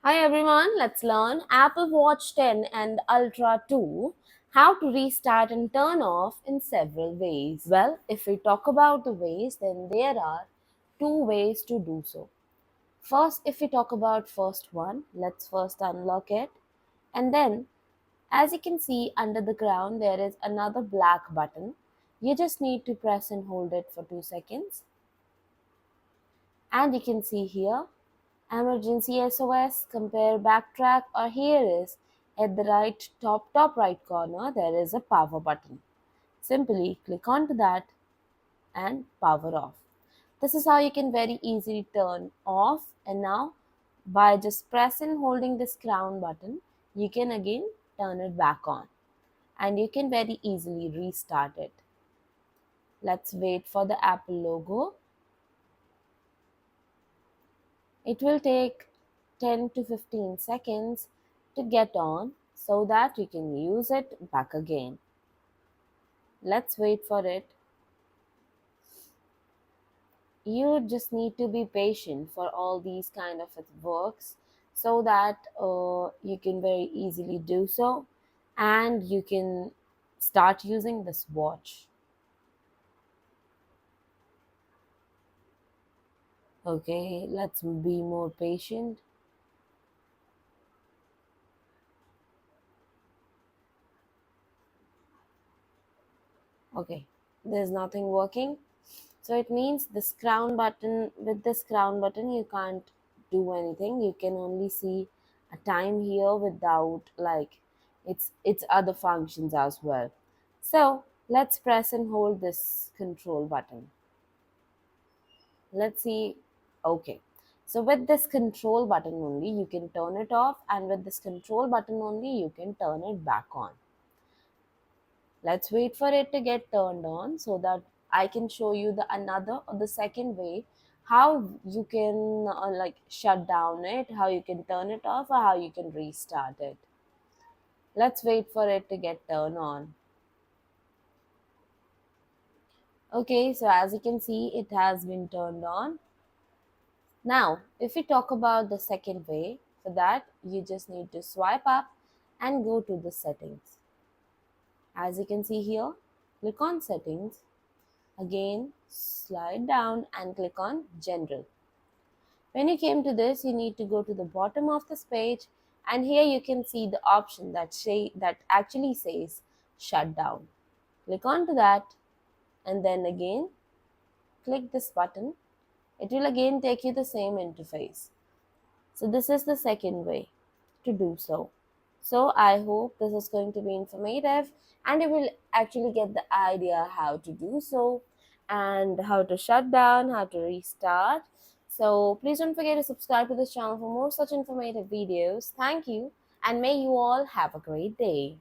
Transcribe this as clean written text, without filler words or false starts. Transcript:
Hi everyone, let's learn Apple Watch 10 and Ultra 2 how to restart and turn off in several ways. Well, if we talk about the ways, then there are two ways to do so. First, if we talk about first one, let's first unlock it. And then, as you can see under the ground, there is another black button. You just need to press and hold it for 2 seconds. And you can see here emergency SOS, compare, backtrack, or here is at the top right corner there is a power button. Simply click onto that and power off. This is how you can very easily turn off, and now by just pressing holding this crown button you can again turn it back on and you can very easily restart it. Let's wait for the Apple logo. It will take 10 to 15 seconds to get on so that you can use it back again. Let's wait for it. You just need to be patient for all these kind of works so that you can very easily do so and you can start using this watch. Okay, let's be more patient. Okay, there's nothing working. So it means this crown button, with this crown button, you can't do anything. You can only see a time here without like its other functions as well. So let's press and hold this control button. Let's see. Okay. So with this control button only, you can turn it off, and with this control button only, you can turn it back on. Let's wait for it to get turned on so that I can show you the another or the second way how you can like shut down it, how you can turn it off, or how you can restart it. Let's wait for it to get turned on. Okay, so as you can see, it has been turned on. Now, if we talk about the second way, for that you just need to swipe up and go to the settings. As you can see here, click on settings. Again, slide down and click on General. When you came to this, you need to go to the bottom of this page, and here you can see the option that actually says Shut Down. Click onto that, and then again click this button. It will again take you the same interface. So this is the second way to do so. So I hope this is going to be informative and you will actually get the idea how to do so and how to shut down, how to restart. So please don't forget to subscribe to this channel for more such informative videos. Thank you and may you all have a great day.